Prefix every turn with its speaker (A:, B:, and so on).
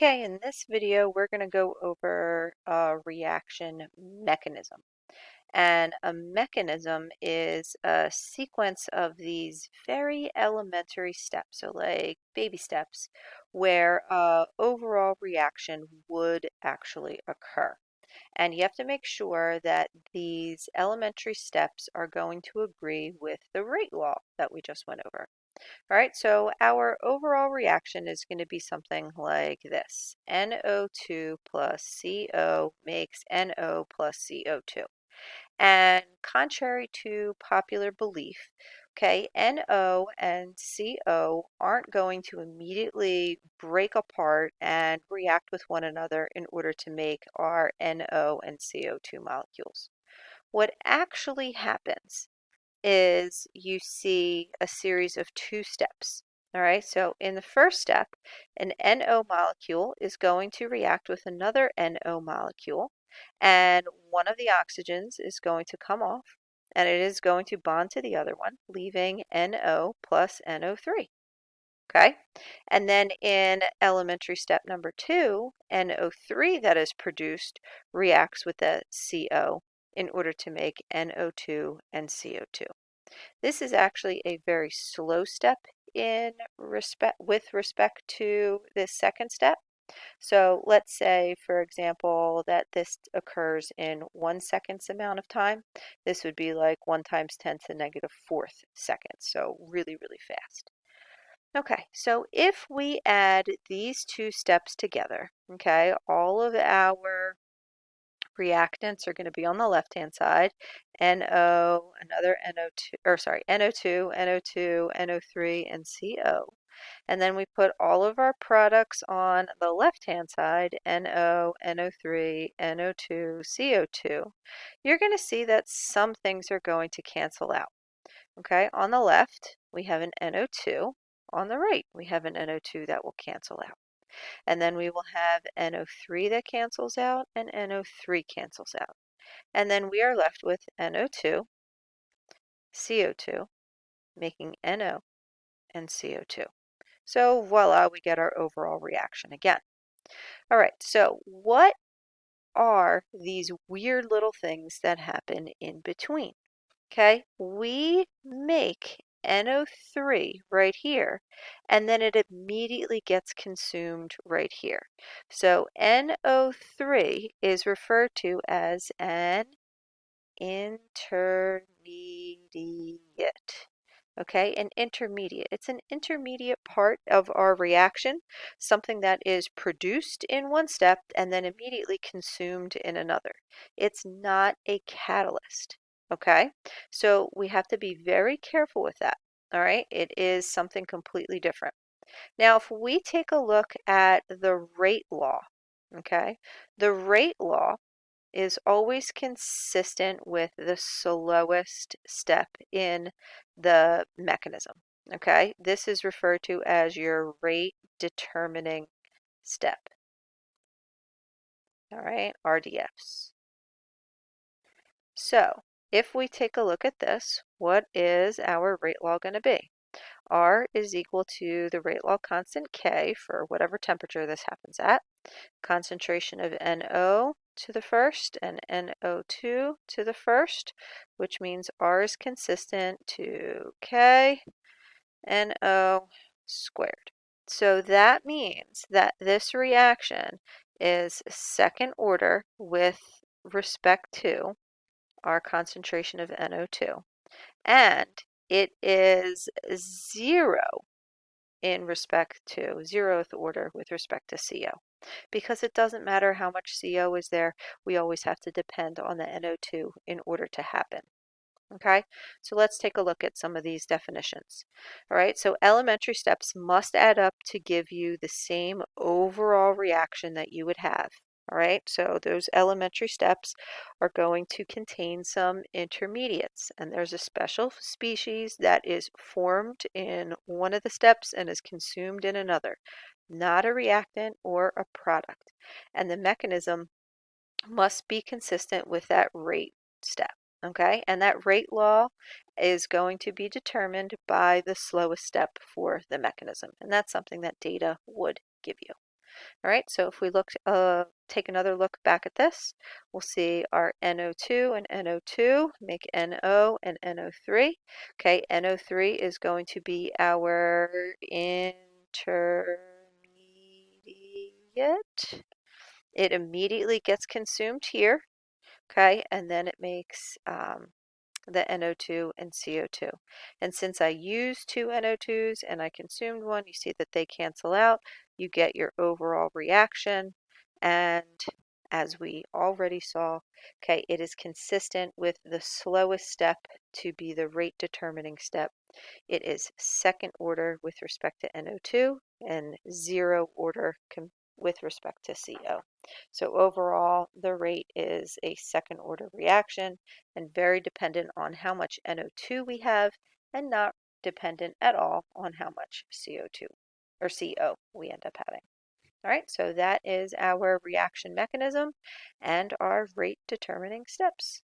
A: Okay, in this video, we're going to go over a reaction mechanism. And a mechanism is a sequence of these very elementary steps, so like baby steps, where overall reaction would actually occur. And you have to make sure that these elementary steps are going to agree with the rate law that we just went over. All right, so our overall reaction is going to be something like this. NO2 plus CO makes NO plus CO2. And contrary to popular belief, okay, NO and CO aren't going to immediately break apart and react with one another in order to make our NO and CO2 molecules. What actually happens is you see a series of two steps. All right, so in the first step, an NO molecule is going to react with another NO molecule, and one of the oxygens is going to come off, and it is going to bond to the other one, leaving NO plus NO3. Okay, and then in elementary step number 2, NO3 that is produced reacts with the CO in order to make NO2 and CO2. This is actually a very slow step with respect to this second step. So let's say, for example, that this occurs in 1 second's amount of time. This would be like 1 times 10 to the negative fourth seconds. So really, really fast. Okay, so if we add these two steps together, okay, all of our reactants are going to be on the left-hand side. NO, another NO2, or sorry, NO2, NO2, NO3, and CO. And then we put all of our products on the left-hand side, NO, NO3, NO2, CO2. You're going to see that some things are going to cancel out. Okay, on the left, we have an NO2. On the right, we have an NO2 that will cancel out. And then we will have NO3 that cancels out and NO3 cancels out. And then we are left with NO2, CO2, making NO and CO2. So voila, we get our overall reaction again. All right, so what are these weird little things that happen in between? Okay, we make NO3 right here, and then it immediately gets consumed right here. So NO3 is referred to as an intermediate. Okay, an intermediate. It's an intermediate part of our reaction, something that is produced in one step and then immediately consumed in another. It's not a catalyst. Okay, so we have to be very careful with that. All right, it is something completely different. Now, if we take a look at the rate law, okay, the rate law is always consistent with the slowest step in the mechanism. Okay, this is referred to as your rate determining step. All right, RDFs. So if we take a look at this, what is our rate law going to be? R is equal to the rate law constant K for whatever temperature this happens at, concentration of NO to the first and NO2 to the first, which means R is consistent to K NO squared. So that means that this reaction is second order with respect to our concentration of NO2, and it is zero in respect to zeroth order with respect to CO. Because it doesn't matter how much CO is there, we always have to depend on the NO2 in order to happen. Okay, so let's take a look at some of these definitions. All right, so elementary steps must add up to give you the same overall reaction that you would have. All right, so those elementary steps are going to contain some intermediates, and there's a special species that is formed in one of the steps and is consumed in another, not a reactant or a product. And the mechanism must be consistent with that rate step. Okay, and that rate law is going to be determined by the slowest step for the mechanism, and that's something that data would give you. All right, so if we take another look back at this, we'll see our NO2 and NO2 make NO and NO3. Okay, NO3 is going to be our intermediate. It immediately gets consumed here, okay, and then it makes the NO2 and CO2. And since I used two NO2s and I consumed one, you see that they cancel out. You get your overall reaction. And as we already saw, okay, it is consistent with the slowest step to be the rate determining step. It is second order with respect to NO2 and zero order with respect to CO. So overall, the rate is a second order reaction and very dependent on how much NO2 we have and not dependent at all on how much CO2 or CO we end up having. All right, so that is our reaction mechanism and our rate determining steps.